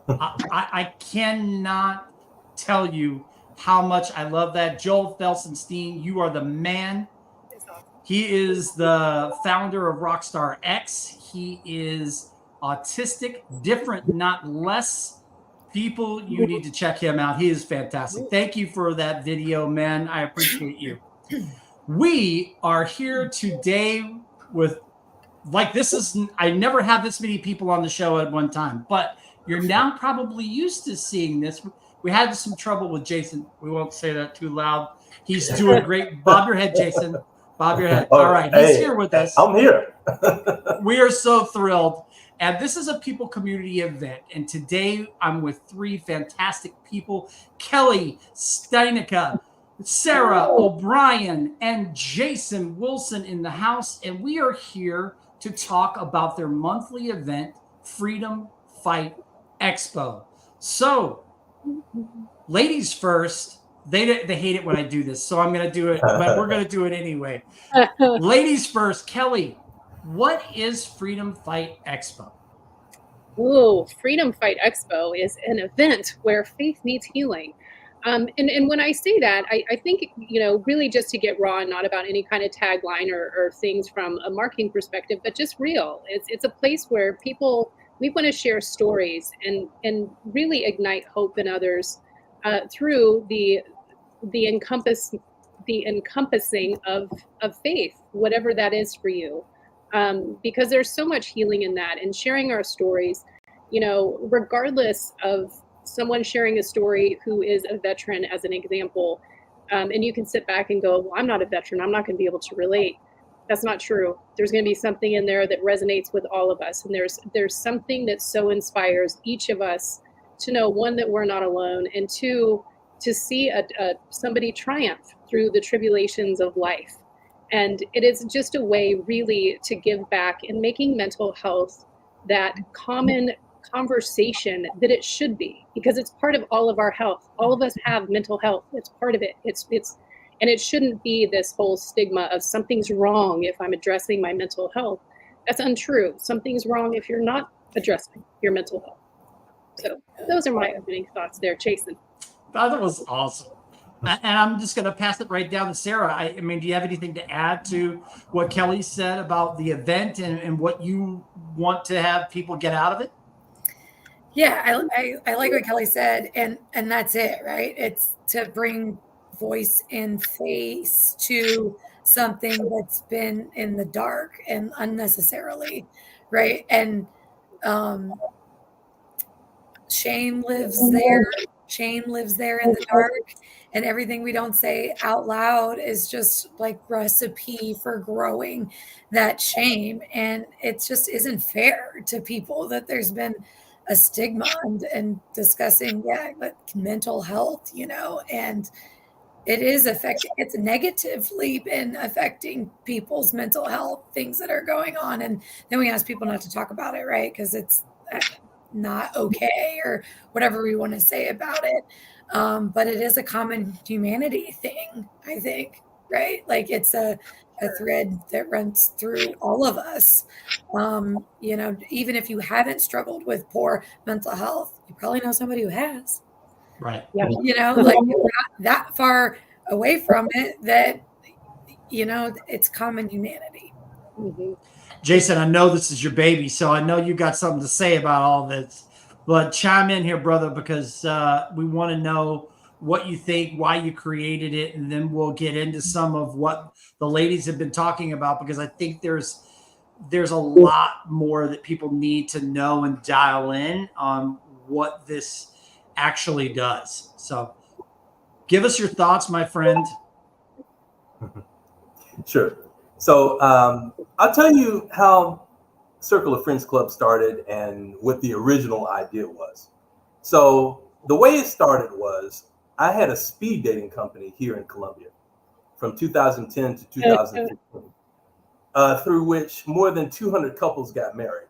I cannot tell you how much I love that. Joel Felsenstein, you are the man. He is the founder of Rockstar X. He is autistic, different, not less. People, you need to check him out. He is fantastic. Thank you for that video, man. I appreciate you. We are here today with, like, this is, I never had this many people on the show at one time, but you're now probably used to seeing this. We had some trouble with Jason. We won't say that too loud. He's doing great. Bob your head, Jason. Bob your head. All right. He's here with us. I'm here. We are so thrilled. And this is a people community event. And today I'm with three fantastic people, Kelle Steinecke, Sarah O'Brien, and Jason Wilson in the house. And we are here to talk about their monthly event, Freedom Fight Expo. So, ladies first. They hate it when I do this, so I'm going to do it, but we're going to do it anyway. Ladies first, Kelle, what is Freedom Fight Expo? Ooh, Freedom Fight Expo is an event where faith meets healing. And when I say that, I think, really just to get raw and not about any kind of tagline or things from a marketing perspective, but just real. It's a place where we want to share stories and really ignite hope in others through the encompassing of faith, whatever that is for you. Because there's so much healing in that, and sharing our stories, regardless of someone sharing a story who is a veteran as an example, and you can sit back and go, well, I'm not a veteran, I'm not going to be able to relate. That's not true. There's going to be something in there that resonates with all of us, and there's something that so inspires each of us to know, one, that we're not alone, and two, to see somebody triumph through the tribulations of life. And it is just a way really to give back in making mental health that common conversation that it should be, because it's part of all of our health. All of us have mental health. It's part of it. And it shouldn't be this whole stigma of something's wrong if I'm addressing my mental health. That's untrue. Something's wrong if you're not addressing your mental health. So those are my opening thoughts there, Chason. That was awesome. And I'm just going to pass it right down to Sarah. I mean, do you have anything to add to what Kelle said about the event and what you want to have people get out of it? Yeah, I like what Kelle said, and that's it, right? It's to bring voice and face to something that's been in the dark and unnecessarily, right? And shame lives there. Shame lives there in the dark, and everything we don't say out loud is just like recipe for growing that shame. And it just isn't fair to people that there's been a stigma and discussing, but mental health, and it is affecting, it's negatively been affecting people's mental health, things that are going on. And then we ask people not to talk about it, right? Because it's not okay or whatever we want to say about it. But it is a common humanity thing, I think, right? Like it's a thread that runs through all of us. Even if you haven't struggled with poor mental health, you probably know somebody who has. Right. Yeah. Like you're not that far away from it that, it's common humanity. Mm-hmm. Jason, I know this is your baby, so I know you got something to say about all this, but chime in here, brother, because we want to know what you think, why you created it, and then we'll get into some of what the ladies have been talking about, because I think there's a lot more that people need to know and dial in on what this actually does. So give us your thoughts, my friend. Sure. So I'll tell you how Circle of Friends Club started and what the original idea was. So the way it started was I had a speed dating company here in Columbia from 2010 to 2015, through which more than 200 couples got married.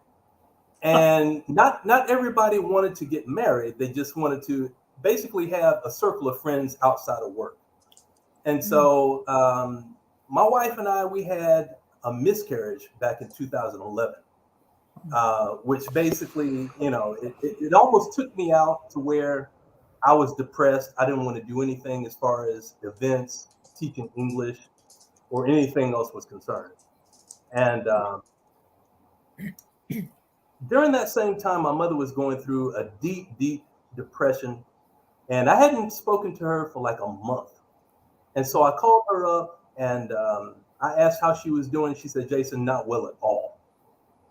And not everybody wanted to get married. They just wanted to basically have a circle of friends outside of work. And so my wife and I, we had a miscarriage back in 2011. which basically, it almost took me out to where I was depressed. I didn't want to do anything as far as events, teaching English, or anything else was concerned. And during that same time, my mother was going through a deep, deep depression, and I hadn't spoken to her for like a month. And so I called her up and I asked how she was doing. She said, "Jason, not well at all."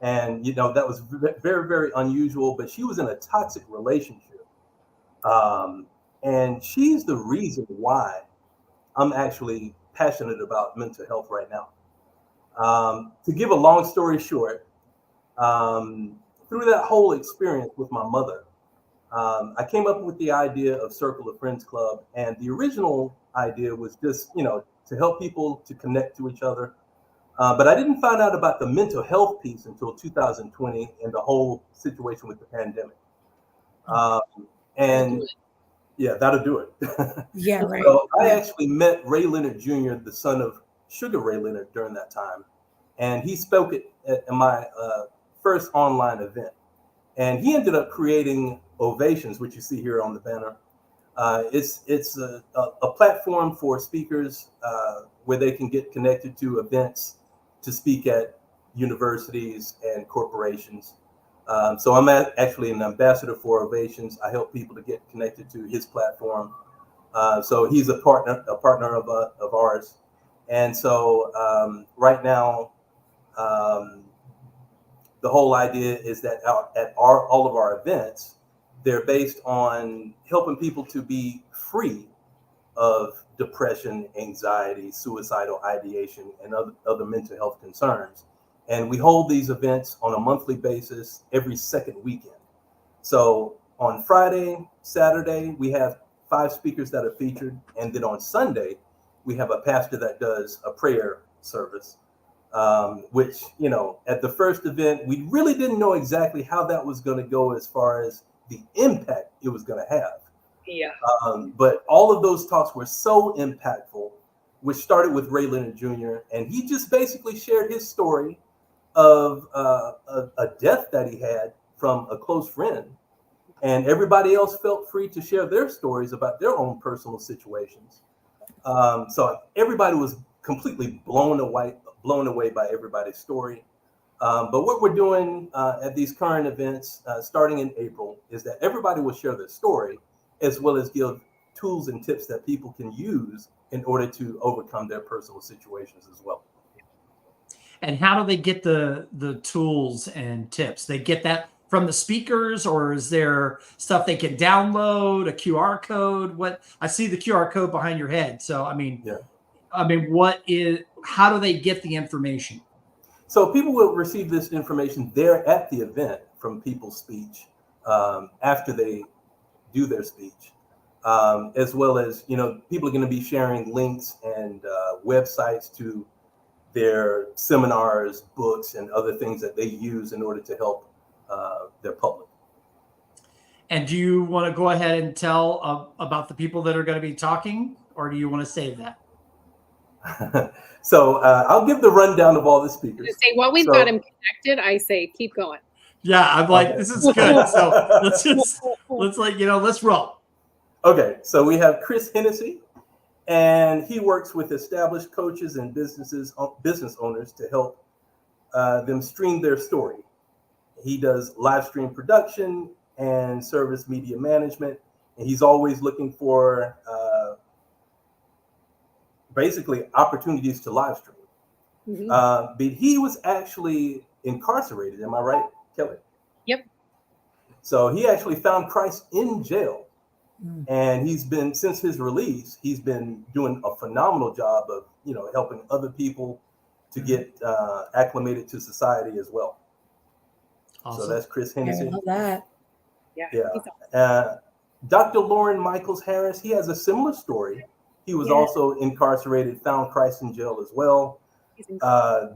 And, that was very, very unusual, but she was in a toxic relationship. And she's the reason why I'm actually passionate about mental health right now. To give a long story short, through that whole experience with my mother, I came up with the idea of Circle of Friends Club. And the original idea was just, to help people to connect to each other. But I didn't find out about the mental health piece until 2020 and the whole situation with the pandemic. And yeah, that'll do it. Yeah, right. So I actually met Ray Leonard Jr., the son of Sugar Ray Leonard, during that time. And he spoke at my first online event. And he ended up creating Ovations, which you see here on the banner. It's a platform for speakers where they can get connected to events to speak at universities and corporations. So I'm actually an ambassador for Ovations. I help people to get connected to his platform. So he's a partner of ours. And so right now, the whole idea is that all of our events, they're based on helping people to be free of depression, anxiety, suicidal ideation, and other mental health concerns. And we hold these events on a monthly basis every second weekend. So on Friday, Saturday, we have 5 speakers that are featured. And then on Sunday, we have a pastor that does a prayer service, which, at the first event, we really didn't know exactly how that was going to go as far as the impact it was going to have. Yeah. But all of those talks were so impactful, which started with Ray Leonard Jr. And he just basically shared his story of a death that he had from a close friend. And everybody else felt free to share their stories about their own personal situations. So everybody was completely blown away by everybody's story. But what we're doing at these current events, starting in April, is that everybody will share their story, as well as give tools and tips that people can use in order to overcome their personal situations as well. And how do they get the tools and tips? They get that from the speakers, or is there stuff they can download, a QR code? What I see the QR code behind your head. So, how do they get the information? So people will receive this information there at the event from people's speech after they do their speech, as well as, people are going to be sharing links and websites to their seminars, books, and other things that they use in order to help their public. And do you want to go ahead and tell about the people that are going to be talking, or do you want to save that? So I'll give the rundown of all the speakers. Say, while we've got him connected, I say keep going. Yeah, I'm like, okay. This is good. So let's roll. Okay, so we have Chris Hennessy, and he works with established coaches and business owners to help them stream their story. He does live stream production and service media management, and he's always looking for basically opportunities to live stream. Mm-hmm. But he was actually incarcerated. Am I right, Kelle? Yep. So he actually found Christ in jail. And he's been, since his release, he's been doing a phenomenal job of, helping other people to get acclimated to society as well. Awesome. So that's Chris Hennessy. I love that. Yeah. Dr. Lauren Michaels Harris, he has a similar story. He was also incarcerated, found Christ in jail as well.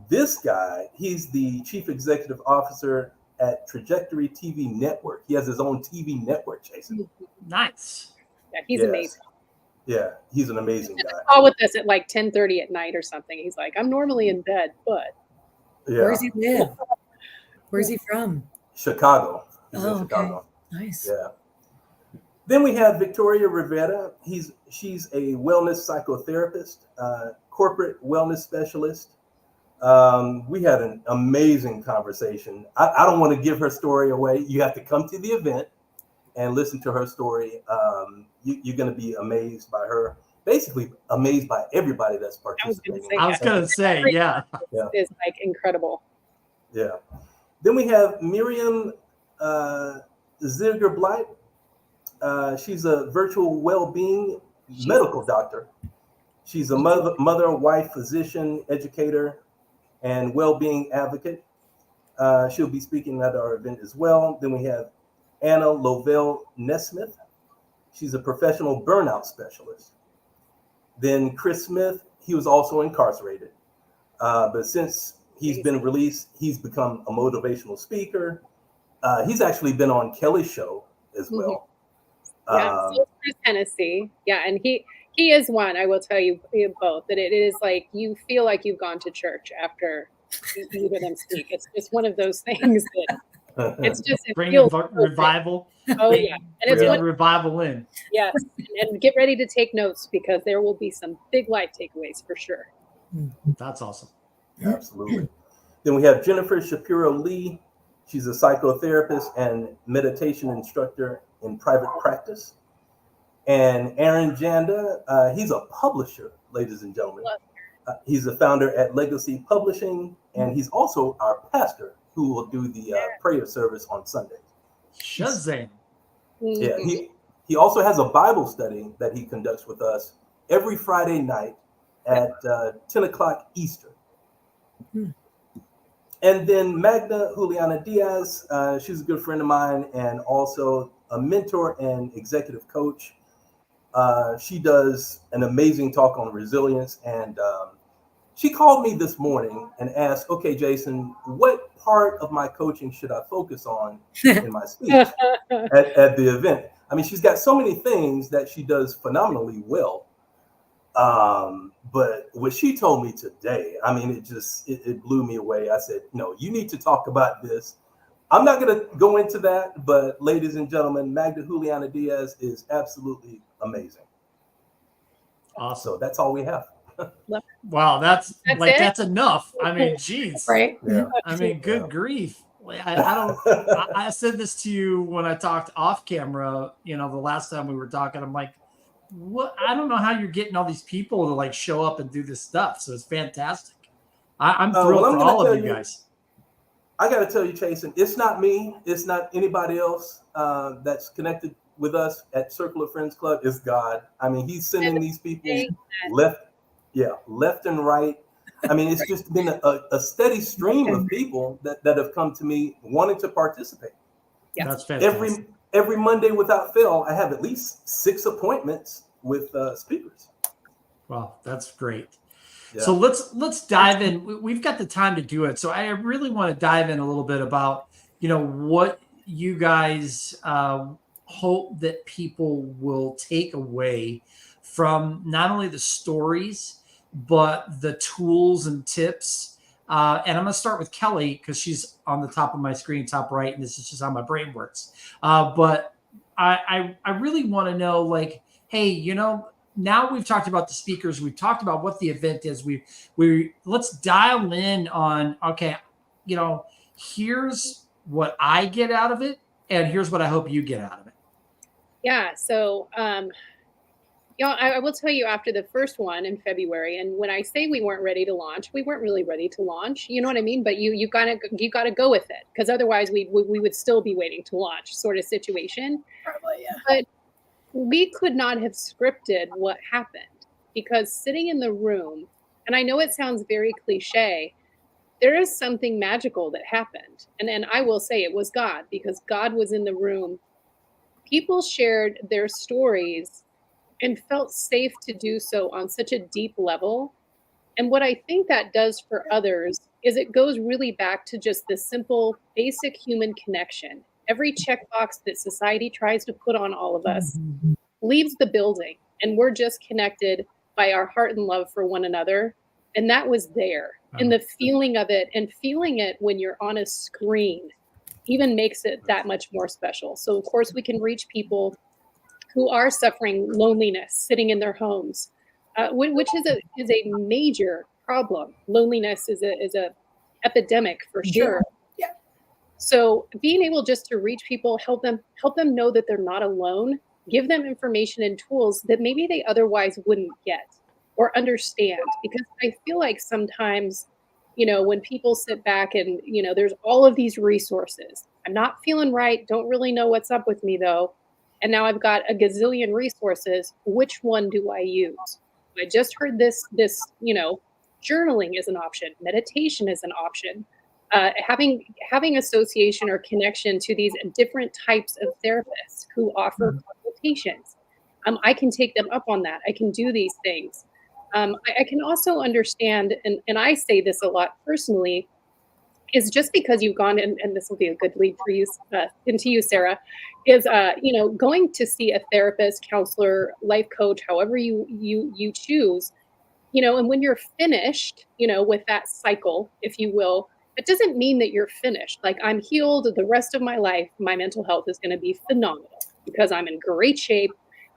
This guy, he's the chief executive officer at Trajectory TV Network. He has his own TV network, Chason. Nice. Yeah, he's amazing. Yeah, he's an amazing guy. Call with us at like 10:30 at night or something. He's like, I'm normally in bed, but where does he live? Where's he from? Chicago. He's in Oh, okay. Chicago. Nice. Yeah. Then we have Victoria Rivera. She's a wellness psychotherapist, corporate wellness specialist. We had an amazing conversation. I don't want to give her story away. You have to come to the event and listen to her story. You're going to be amazed by her. Basically, amazed by everybody that's participating. I was going to say, yeah. It's like incredible. Yeah. Then we have Miriam Ziger-Blight. She's a virtual well-being medical doctor. She's a mother, wife, physician, educator, and well-being advocate. She'll be speaking at our event as well. Then we have Anna Lovell Nesmith. She's a professional burnout specialist. Then Chris Smith, he was also incarcerated. But since he's been released, he's become a motivational speaker. He's actually been on Kelle's show as well. Yeah, so Chris Hennessy. Yeah, and he is one, I will tell you both, that it is like you feel like you've gone to church after you hear them speak. It's just one of those things that it's just bringing revival. Oh yeah, and it's bringing revival in. Yes, and get ready to take notes because there will be some big life takeaways for sure. That's awesome. Absolutely. Then we have Jennifer Shapiro Lee. She's a psychotherapist and meditation instructor in private practice. And Aaron Janda, he's a publisher, ladies and gentlemen. He's a founder at Legacy Publishing, and he's also our pastor who will do the prayer service on Sundays. Shazam. Yeah, he also has a Bible study that he conducts with us every Friday night at 10 o'clock Eastern. And then Magda Juliana Diaz, she's a good friend of mine and also a mentor and executive coach. She does an amazing talk on resilience. And she called me this morning and asked, okay, Jason, what part of my coaching should I focus on in my speech at the event? I mean, she's got so many things that she does phenomenally well. But what she told me today, I mean, it blew me away. I said, no, you need to talk about this. I'm not going to go into that, but ladies and gentlemen, Magda Juliana Diaz is absolutely amazing. Awesome. So that's all we have. Wow, that's enough. I mean, geez. Right? Yeah. I mean, good grief. I said this to you when I talked off camera, the last time we were talking. I'm like, what? I don't know how you're getting all these people to like show up and do this stuff. So it's fantastic. I'm thrilled for all of you guys. I got to tell you, Chason, it's not me. It's not anybody else that's connected with us at Circle of Friends Club. It's God. I mean, he's sending these people left and right. I mean, it's just been a steady stream of people that have come to me wanting to participate. Yeah. That's fantastic. Every Monday without fail, I have at least 6 appointments with speakers. Wow, that's great. Yeah. So let's dive in. We've got the time to do it. So I really want to dive in a little bit about, what you guys hope that people will take away from not only the stories, but the tools and tips. And I'm going to start with Kelle because she's on the top of my screen, top right, and this is just how my brain works. But I really want to know, like, hey, now we've talked about the speakers, we've talked about what the event is. We let's dial in on, okay, here's what I get out of it, and here's what I hope you get out of it. Yeah. So, I will tell you after the first one in February, and when I say we weren't ready to launch, we weren't really ready to launch. You know what I mean? But you gotta go with it because otherwise we would still be waiting to launch, sort of situation. Probably, yeah. But we could not have scripted what happened because sitting in the room, and I know it sounds very cliche, there is something magical that happened. And I will say it was God because God was in the room. People shared their stories and felt safe to do so on such a deep level. And what I think that does for others is it goes really back to just the simple, basic human connection. Every checkbox that society tries to put on all of us leaves the building, and we're just connected by our heart and love for one another. And that was there. And the feeling of it, and feeling it when you're on a screen even makes it that much more special. So of course we can reach people who are suffering loneliness, sitting in their homes, which is a major problem. Loneliness is a epidemic for sure. Yeah. So being able just to reach people, help them know that they're not alone, give them information and tools that maybe they otherwise wouldn't get or understand. Because I feel like sometimes, when people sit back and, there's all of these resources. I'm not feeling right, don't really know what's up with me though. And now I've got a gazillion resources. Which one do I use? I just heard this, journaling is an option. Meditation is an option. Having association or connection to these different types of therapists who offer consultations. I can take them up on that. I can do these things. I can also understand, and I say this a lot personally, is just because you've gone, and this will be a good lead for you, into you, Sarah, is, going to see a therapist, counselor, life coach, however you choose, and when you're finished, with that cycle, if you will, it doesn't mean that you're finished. Like, I'm healed the rest of my life. My mental health is going to be phenomenal because I'm in great shape.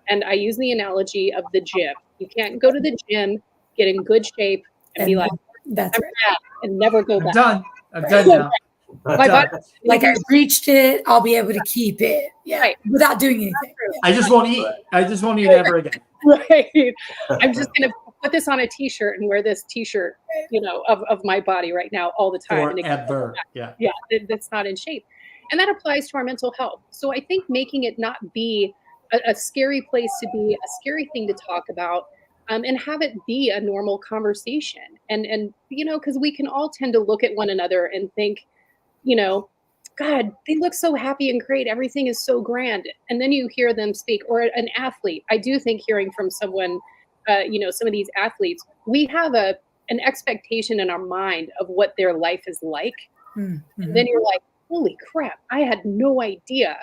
And I use the analogy of the gym. You can't go to the gym, get in good shape, and be like, that's I'm right. bad, and never go back. I'm done now. My body, Like, I reached it, I'll be able to keep it. Yeah. Right. Without doing anything. I just won't eat. I just won't eat ever again. Right. I'm just going to put this on a t-shirt and wear this t-shirt, of my body right now all the time. Forever. Yeah. Yeah. That's not in shape. And that applies to our mental health. So I think making it not be a scary place to be, a scary thing to talk about, and have it be a normal conversation. And because we can all tend to look at one another and think, God, they look so happy and great. Everything is so grand. And then you hear them speak, or an athlete. I do think hearing from someone, some of these athletes, we have an expectation in our mind of what their life is like. Mm-hmm. And then you're like, holy crap, I had no idea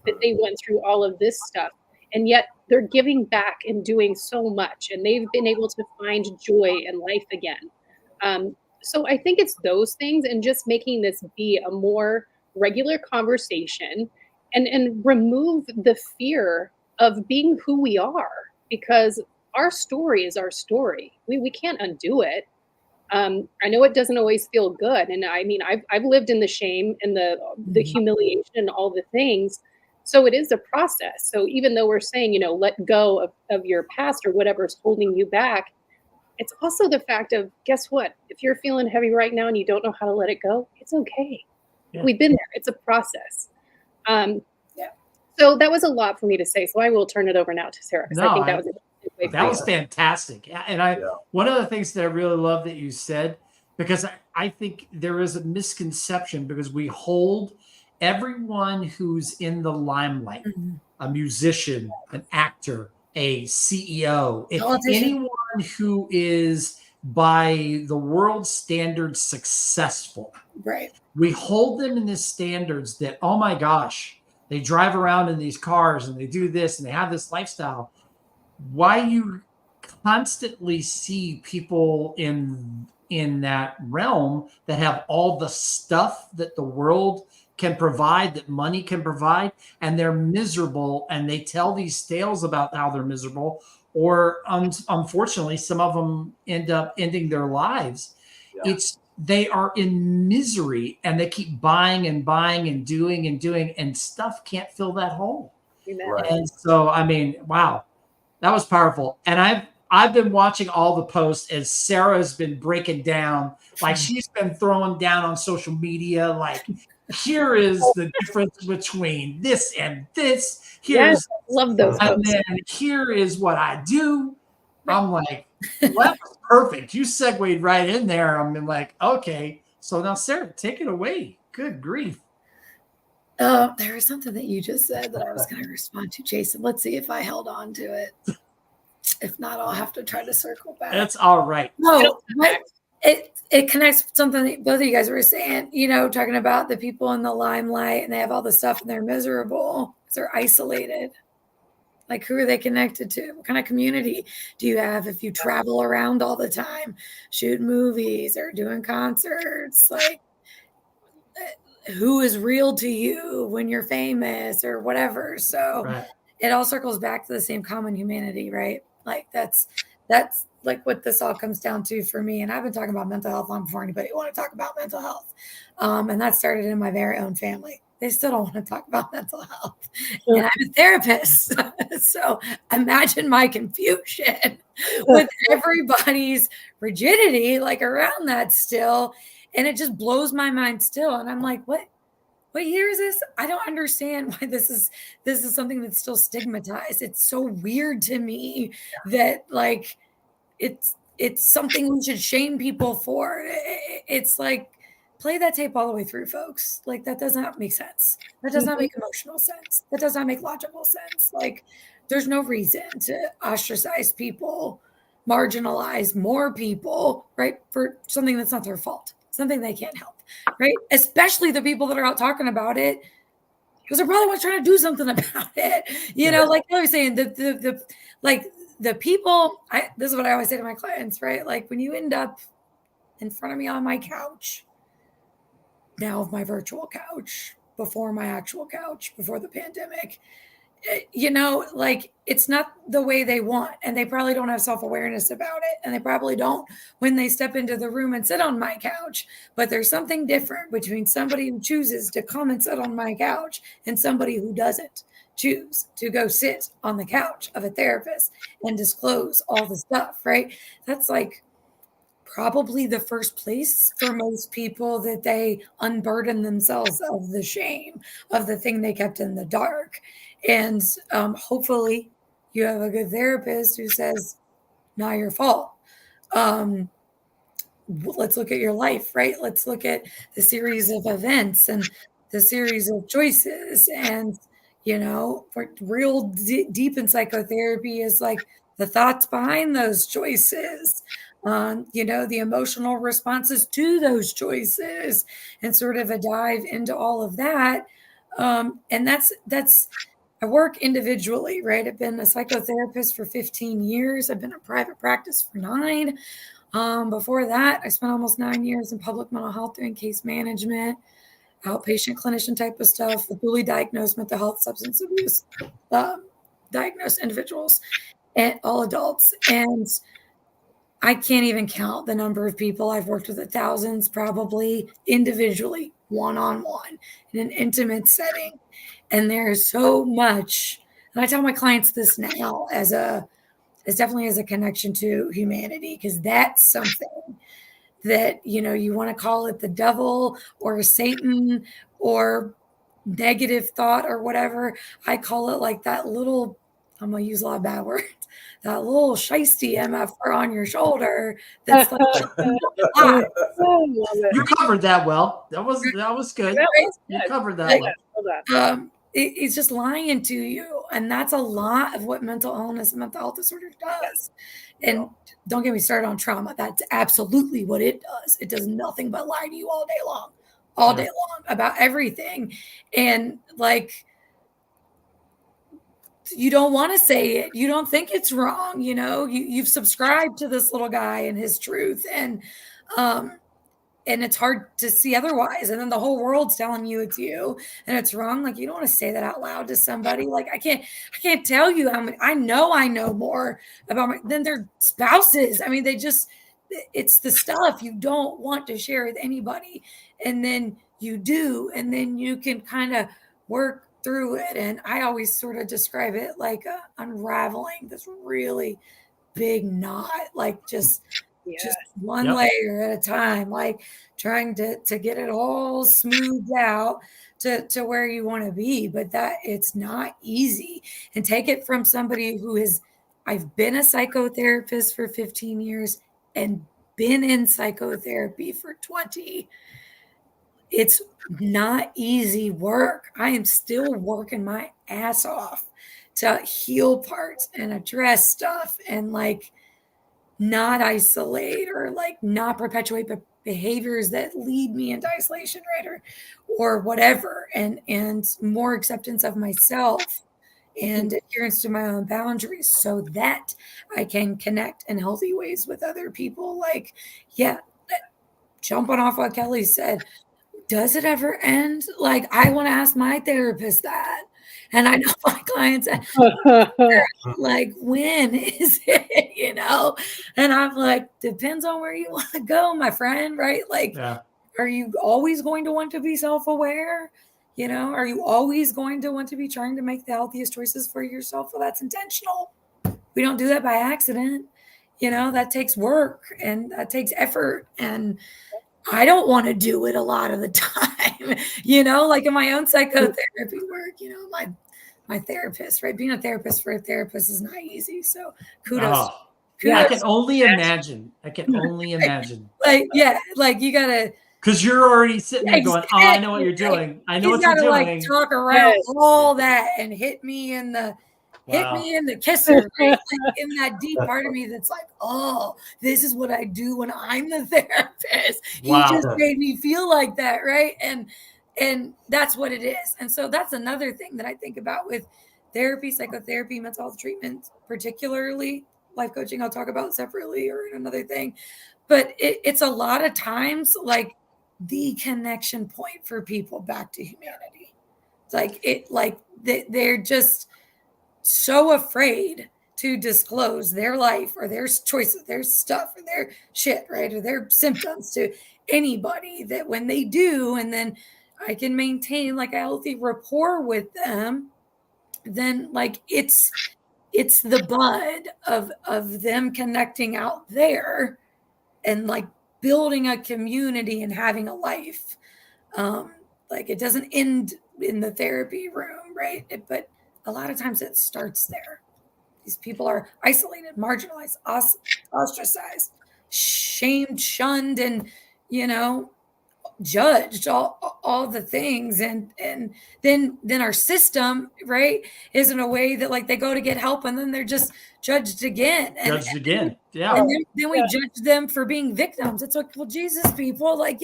that they went through all of this stuff. And yet they're giving back and doing so much. And they've been able to find joy in life again. So I think it's those things, and just making this be a more regular conversation, and remove the fear of being who we are, because our story is our story. We can't undo it. I know it doesn't always feel good. And I mean, I've lived in the shame and the humiliation and all the things. So it is a process. So even though we're saying, let go of your past or whatever's holding you back, it's also the fact of, guess what? If you're feeling heavy right now and you don't know how to let it go, it's okay. Yeah. We've been there. It's a process. So that was a lot for me to say. So I will turn it over now to Sarah, because I think that was fantastic. And one of the things that I really love that you said, because I think there is a misconception, because we hold everyone who's in the limelight, a musician, an actor, a CEO, anyone who is by the world standards successful, right? We hold them in these standards that, oh my gosh, they drive around in these cars and they do this and they have this lifestyle. Why you constantly see people in that realm that have all the stuff that the world can provide, that money can provide, and they're miserable, and they tell these tales about how they're miserable, or unfortunately, some of them end up ending their lives. Yeah. They are in misery, and they keep buying and buying and doing, and stuff can't fill that hole. Right. And so, I mean, wow, that was powerful. And I've been watching all the posts as Sarah's been breaking down, like she's been throwing down on social media, like, here is the difference between this and this. Here's love those. And then here is what I do. I'm like, well, that was perfect. You segued right in there. I'm like, okay. So now, Sarah, take it away. Good grief. There was something that you just said that I was going to respond to, Chason. Let's see if I held on to it. If not, I'll have to try to circle back. That's all right. No, it connects with something that both of you guys were saying, talking about the people in the limelight and they have all the stuff and they're miserable because they're isolated. Like, who are they connected to? What kind of community do you have if you travel around all the time, shoot movies or doing concerts? Like, who is real to you when you're famous or whatever? So Right. it all circles back to the same common humanity, right? Like, that's like what this all comes down to for me. And I've been talking about mental health long before anybody wanted to talk about mental health. And that started in my very own family. They still don't want to talk about mental health. And I'm a therapist. So imagine my confusion with everybody's rigidity, like around that still. And it just blows my mind still. And I'm like, what year is this? I don't understand why this is something that's still stigmatized. It's so weird to me that like it's something we should shame people for. It's like, play that tape all the way through, folks. Like, that does not make sense. That does not make emotional sense. That does not make logical sense. Like, there's no reason to ostracize people, marginalize more people, right, for something that's not their fault, something they can't help, right? Especially the people that are out talking about it, because they're probably not trying to do something about it. You know, like I was saying, the people, this is what I always say to my clients, right? Like, when you end up in front of me on my couch, now my virtual couch, before my actual couch, before the pandemic, you know, like, it's not the way they want, and they probably don't have self-awareness about it, and they probably don't when they step into the room and sit on my couch. But there's something different between somebody who chooses to come and sit on my couch and somebody who doesn't choose to go sit on the couch of a therapist and disclose all the stuff, right? That's like probably the first place for most people that they unburden themselves of the shame of the thing they kept in the dark. And hopefully you have a good therapist who says, not your fault. Let's look at your life, right? Let's look at the series of events and the series of choices. And, you know, for real deep in psychotherapy is like the thoughts behind those choices, you know, the emotional responses to those choices, and sort of a dive into all of that. And that's I work individually, right? I've been a psychotherapist for 15 years. I've been in private practice for 9. Before that, I spent almost 9 years in public mental health doing case management, outpatient clinician type of stuff with newly diagnosed mental health, substance abuse, diagnosed individuals, and all adults. And I can't even count the number of people I've worked with, thousands, probably individually, one-on-one, in an intimate setting. And there's so much, and I tell my clients this now as definitely as a connection to humanity, because that's something that, you know, you want to call it the devil or Satan or negative thought or whatever. I call it like that little, I'm going to use a lot of bad words, that little shiesty MFR on your shoulder. That's like, you covered that well. That was good. You covered that well. It's just lying to you. And that's a lot of what mental illness and mental health disorder does. And don't get me started on trauma. That's absolutely what it does. It does nothing but lie to you all day long about everything. And like, you don't want to say it. You don't think it's wrong. You know, you've subscribed to this little guy and his truth. And it's hard to see otherwise. And then the whole world's telling you it's you and it's wrong. Like, you don't want to say that out loud to somebody. Like, I can't tell you how many, I know more about than their spouses. I mean, it's the stuff you don't want to share with anybody. And then you do, and then you can kind of work through it. And I always sort of describe it like unraveling this really big knot, like just one layer at a time, like trying to get it all smoothed out to where you want to be. But that it's not easy. And take it from somebody I've been a psychotherapist for 15 years and been in psychotherapy for 20. It's not easy work. I am still working my ass off to heal parts and address stuff and like not isolate or like not perpetuate behaviors that lead me into isolation, right? Or whatever. And more acceptance of myself and adherence to my own boundaries so that I can connect in healthy ways with other people. Like, yeah, jumping off what Kelly said, does it ever end? Like, I want to ask my therapist that. And I know my clients, like, when is it, And I'm like, depends on where you want to go, my friend, right? Like, are you always going to want to be self-aware? Are you always going to want to be trying to make the healthiest choices for yourself? Well, that's intentional. We don't do that by accident. That takes work and that takes effort. And I don't want to do it a lot of the time, like in my own psychotherapy work, my therapist, right? Being a therapist for a therapist is not easy. So kudos. I can only imagine. Like, yeah, like you gotta, because you're already sitting there going, "Oh, I know what you're doing. I know what you're doing." Like talk around all that and hit me in the kisser, right? Like in that deep part of me that's like, oh, this is what I do when I'm the therapist. He just made me feel like that, right? And that's what it is. And so that's another thing that I think about with therapy, psychotherapy, mental health treatment, particularly life coaching. I'll talk about separately or in another thing. But it's a lot of times like the connection point for people back to humanity. It's like they're just so afraid to disclose their life or their choices, their stuff or their shit, right? Or their symptoms to anybody that when they do, and then I can maintain like a healthy rapport with them, then like it's the bud of them connecting out there and like building a community and having a life. Like it doesn't end in the therapy room, right? But a lot of times it starts there. These people are isolated, marginalized, ostracized, shamed, shunned, and, judged, all the things. And then our system, right, is in a way that like they go to get help and then they're just judged again. Yeah. And then we judge them for being victims. It's like, well, Jesus, people, like,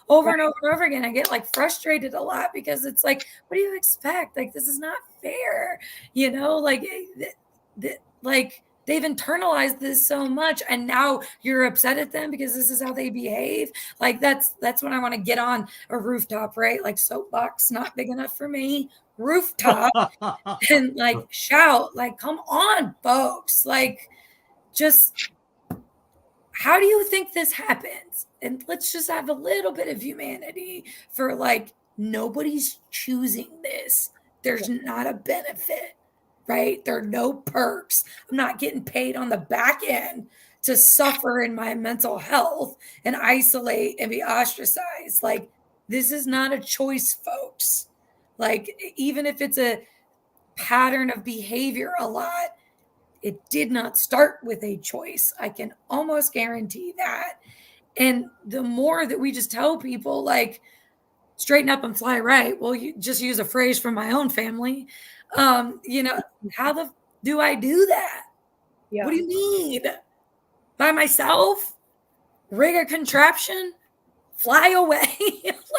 over and over and over again. I get like frustrated a lot because it's like, what do you expect? Like, this is not fair, like they've internalized this so much and now you're upset at them because this is how they behave. Like that's when I want to get on a rooftop, right? Like soapbox, not big enough for me, rooftop and like shout, like, come on, folks. Like, just how do you think this happens? And let's just have a little bit of humanity for like, nobody's choosing this. There's not a benefit, right? There are no perks. I'm not getting paid on the back end to suffer in my mental health and isolate and be ostracized. Like, this is not a choice, folks. Like, even if it's a pattern of behavior a lot, it did not start with a choice. I can almost guarantee that. And the more that we just tell people, like, straighten up and fly right. Well, you just use a phrase from my own family. How do I do that? Yeah. What do you mean? By myself? Rig a contraption? Fly away?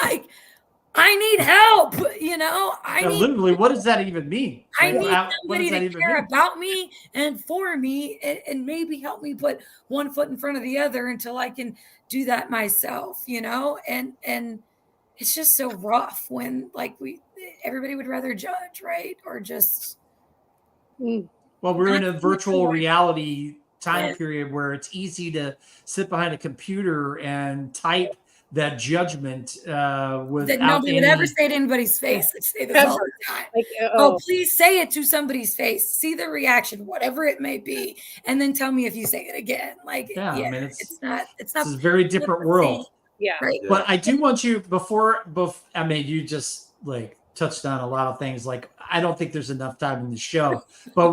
Like, I need help, literally, what does that even mean? I need somebody to care about me and for me and maybe help me put one foot in front of the other until I can do that myself, and it's just so rough when like everybody would rather judge, right? Or just. Well, we're in a virtual reality time period where it's easy to sit behind a computer and type that judgment without nobody would ever say to anybody's face. They say this all the time. Like, please say it to somebody's face. See the reaction, whatever it may be, and then tell me if you say it again. Like, I mean, it's not. It's Yeah. Right. But I do want you before. I mean, you just like touched on a lot of things. Like, I don't think there's enough time in the show, but I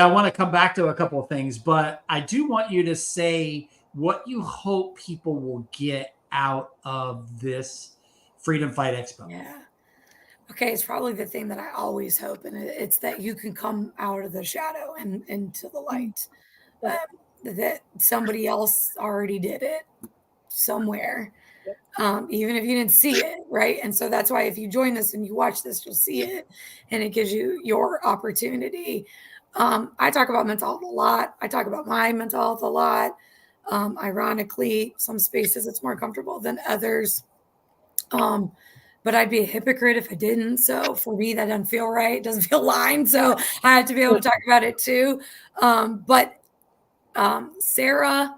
want to come back to a couple of things, but I do want you to say what you hope people will get out of this Freedom Fight Expo. Yeah. Okay, it's probably the thing that I always hope, and it's that you can come out of the shadow and into the light. That somebody else already did it somewhere. even if you didn't see it, right? And so that's why if you join this and you watch this, you'll see it, and it gives you your opportunity. I talk about mental health a lot. I talk about my mental health a lot. Ironically, some spaces it's more comfortable than others. But I'd be a hypocrite if I didn't. So for me, that doesn't feel right. It doesn't feel aligned. So I have to be able to talk about it too. But Sarah,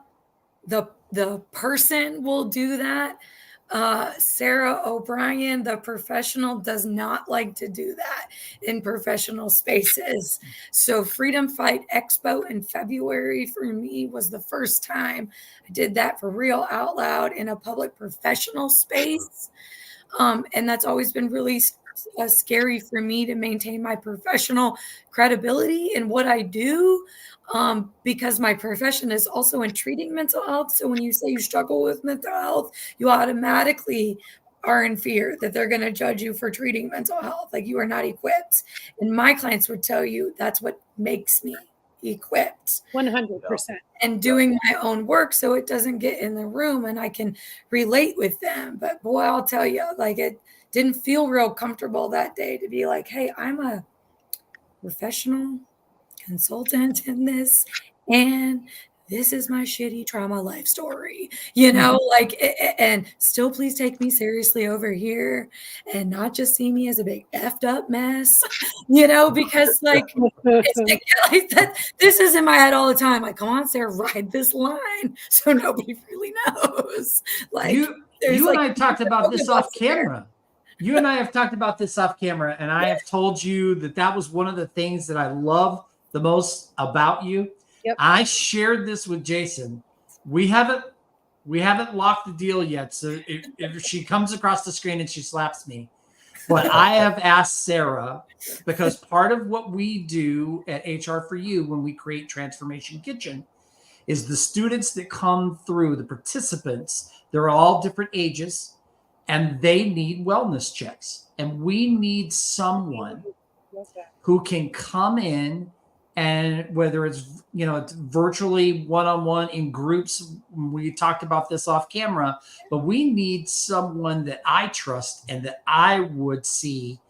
the person will do that. Sarah O'Brien, the professional, does not like to do that in professional spaces. So Freedom Fight Expo in February for me was the first time I did that for real out loud in a public professional space. And that's always been really scary for me to maintain my professional credibility in what I do, because my profession is also in treating mental health. So when you say you struggle with mental health, you automatically are in fear that they're going to judge you for treating mental health, like you are not equipped. And my clients would tell you that's what makes me equipped. 100%. And doing my own work so it doesn't get in the room and I can relate with them. But boy, I'll tell you, like, it didn't feel real comfortable that day to be like, hey, I'm a professional consultant in this, and this is my shitty trauma life story, like, and still please take me seriously over here and not just see me as a big effed up mess, because like, it's like that. This is in my head all the time. Like, come on, Sarah, ride this line so nobody really knows. Like, you and I talked about this off camera. You and I have talked about this off camera, and I have told you that was one of the things that I love the most about you. Yep. I shared this with Jason. We haven't locked the deal yet. So if she comes across the screen and she slaps me, but I have asked Sarah, because part of what we do at HR for You when we create Transformation Kitchen is the students that come through, the participants, they're all different ages, and they need wellness checks. And we need someone who can come in, and whether it's, it's virtually one-on-one, in groups, we talked about this off camera, but we need someone that I trust and that I would see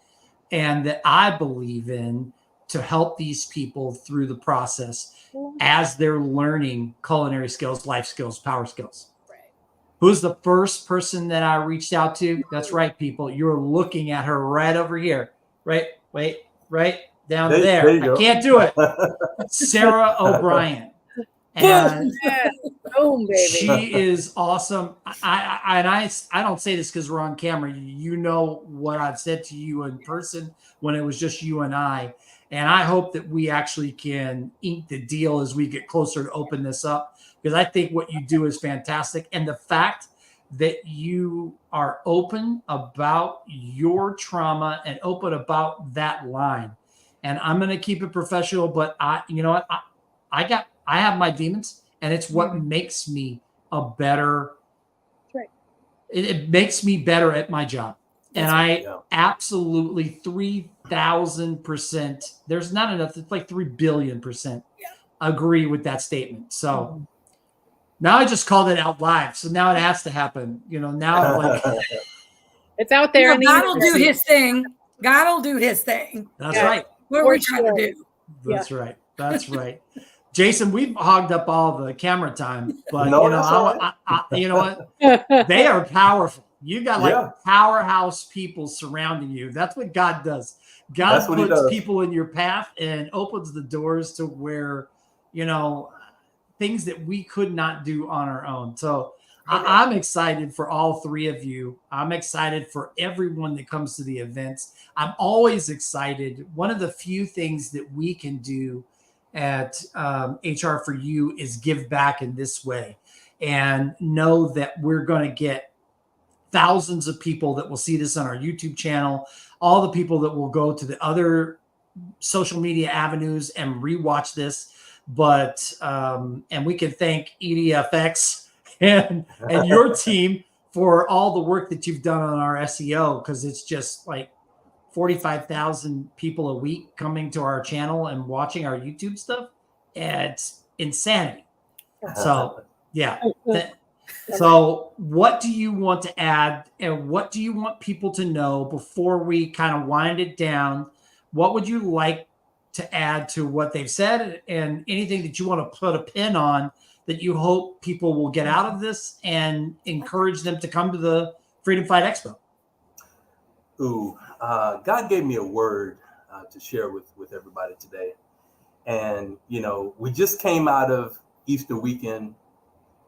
and that I believe in to help these people through the process as they're learning culinary skills, life skills, power skills. Who's the first person that I reached out to? That's right, people. You're looking at her right over here. Right down there. I can't do it. Sarah O'Brien. And Boom, baby. She is awesome. I don't say this because we're on camera. You know what I've said to you in person when it was just you and I. And I hope that we actually can ink the deal as we get closer to open this up, because I think what you do is fantastic. And the fact that you are open about your trauma and open about that line. And I'm going to keep it professional, but you know what? I have my demons, and it's what makes me a better. Right. It makes me better at my job. And I absolutely 3,000%. There's not enough. It's like 3 billion% agree with that statement. So now I just called it out live. So now it has to happen. Now like it's out there. God will do his thing. God will do his thing. That's right. What are we trying to do? That's right. That's right. Jason, we've hogged up all the camera time, but you know what? They are powerful. You got powerhouse people surrounding you. That's what God does. God puts people in your path and opens the doors to where, things that we could not do on our own. So I'm excited for all three of you. I'm excited for everyone that comes to the events. I'm always excited. One of the few things that we can do at HR for You is give back in this way, and know that we're going to get thousands of people that will see this on our YouTube channel, all the people that will go to the other social media avenues and rewatch this. But and we can thank EDFX and your team for all the work that you've done on our SEO, because it's just like 45,000 people a week coming to our channel and watching our YouTube stuff. It's insanity. So So what do you want to add, and what do you want people to know before we kind of wind it down? What would you like to add to what they've said, and anything that you want to put a pin on that you hope people will get out of this and encourage them to come to the Freedom Fight Expo? God gave me a word to share with everybody today. And, we just came out of Easter weekend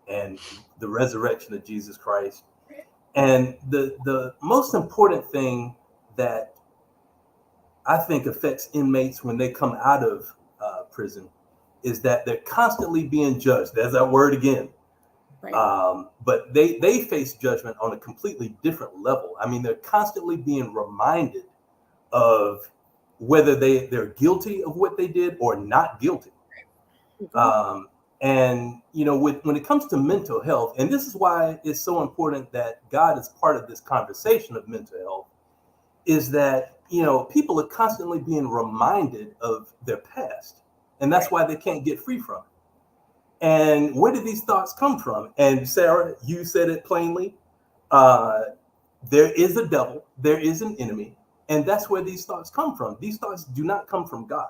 and the resurrection of Jesus Christ. And the most important thing that I think affects inmates when they come out of prison is that they're constantly being judged. There's that word again. Right. But they face judgment on a completely different level. I mean, they're constantly being reminded of whether they're guilty of what they did or not guilty. Mm-hmm. And, when it comes to mental health, and this is why it's so important that God is part of this conversation of mental health, is that, people are constantly being reminded of their past. And that's why they can't get free from it. And where did these thoughts come from? And Sarah, you said it plainly. There is a devil, there is an enemy, and that's where these thoughts come from. These thoughts do not come from God.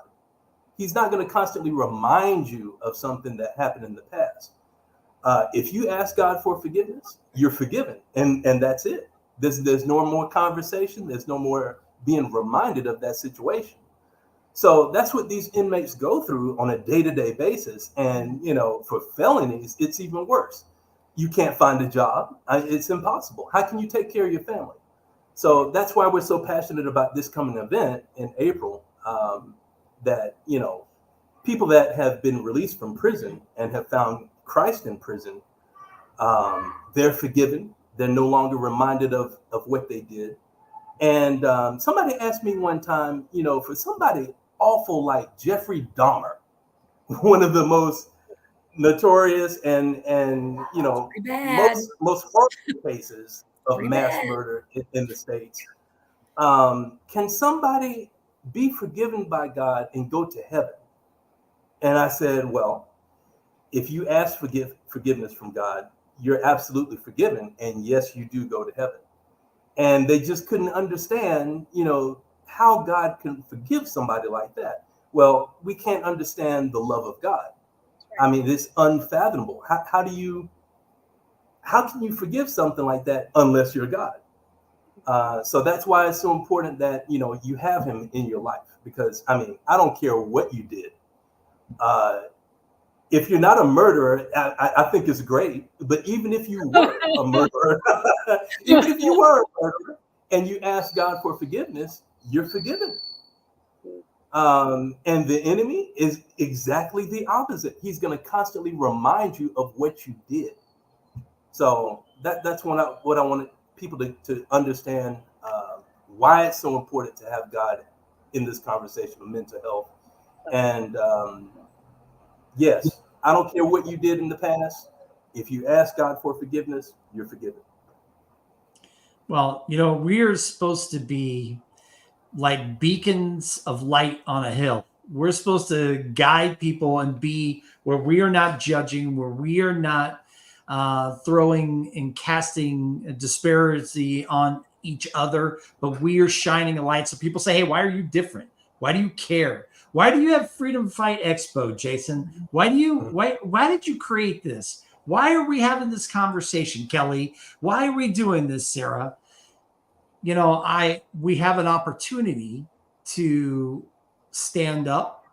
He's not going to constantly remind you of something that happened in the past. If you ask God for forgiveness, you're forgiven, and that's it. There's no more conversation. There's no more being reminded of that situation. So that's what these inmates go through on a day-to-day basis. And, for felonies, it's even worse. You can't find a job. It's impossible. How can you take care of your family? So that's why we're so passionate about this coming event in April, that, people that have been released from prison and have found Christ in prison, they're forgiven. They're no longer reminded of what they did. And somebody asked me one time, for somebody awful like Jeffrey Dahmer, one of the most notorious and most horrible cases of mass murder in the States, can somebody be forgiven by God and go to heaven? And I said, well, if you ask forgiveness from God, you're absolutely forgiven, and yes, you do go to heaven. And they just couldn't understand, how God can forgive somebody like that. Well, we can't understand the love of God. I mean, it's unfathomable. How can you forgive something like that unless you're God? So that's why it's so important that, you have him in your life, because I don't care what you did. If you're not a murderer, I think it's great. But even if you were a murderer, even if you were a murderer and you ask God for forgiveness, you're forgiven. And the enemy is exactly the opposite. He's going to constantly remind you of what you did. So that's what I wanted people to understand, why it's so important to have God in this conversation of mental health. And yes, I don't care what you did in the past. If you ask God for forgiveness, you're forgiven. Well, we're supposed to be like beacons of light on a hill. We're supposed to guide people and be where we are not judging, where we are not throwing and casting a disparity on each other, but we are shining a light. So people say, hey, why are you different? Why do you care? Why do you have Freedom Fight Expo, Chason? Why did you create this? Why are we having this conversation, Kelle? Why are we doing this, Sarah? We have an opportunity to stand up,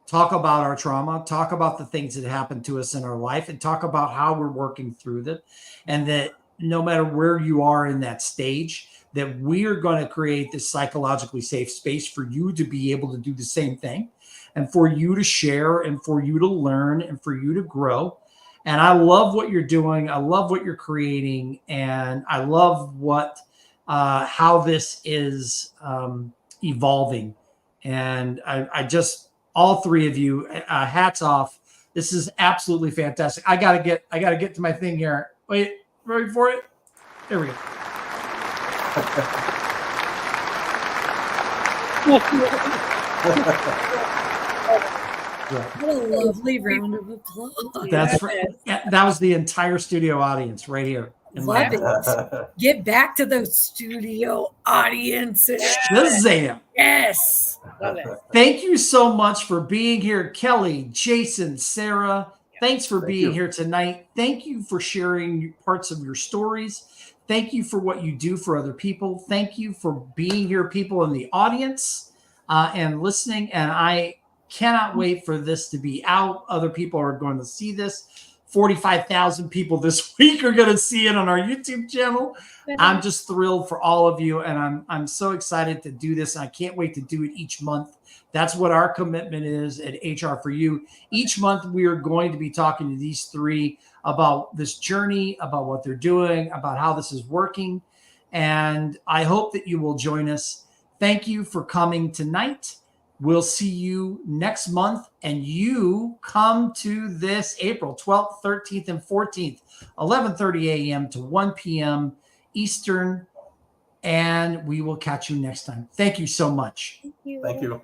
talk about our trauma, talk about the things that happened to us in our life, and talk about how we're working through them. And that no matter where you are in that stage, that we are going to create this psychologically safe space for you to be able to do the same thing, and for you to share, and for you to learn, and for you to grow. And I love what you're doing. I love what you're creating. And I love how this is evolving. And I just, all three of you, hats off. This is absolutely fantastic. I gotta get to my thing here. Wait, ready for it? There we go. Yeah. What a lovely round of applause. That was the entire studio audience right here. Love it. Get back to those studio audiences. Shazam. Yes. Love it. Thank you so much for being here, Kelle, Chason, Sarah. Thanks for being here tonight. Thank you for sharing parts of your stories. Thank you for what you do for other people. Thank you for being here, people in the audience and listening. And I cannot wait for this to be out. Other people are going to see this. 45,000 people this week are going to see it on our YouTube channel. I'm just thrilled for all of you, and I'm so excited to do this. I can't wait to do it each month. That's what our commitment is at HR for You. Each month, we are going to be talking to these three about this journey, about what they're doing, about how this is working. And I hope that you will join us. Thank you for coming tonight. We'll see you next month, and you come to this April 12th, 13th, and 14th, 11:30 a.m. to 1 p.m. Eastern, and we will catch you next time. Thank you so much. Thank you. Thank you.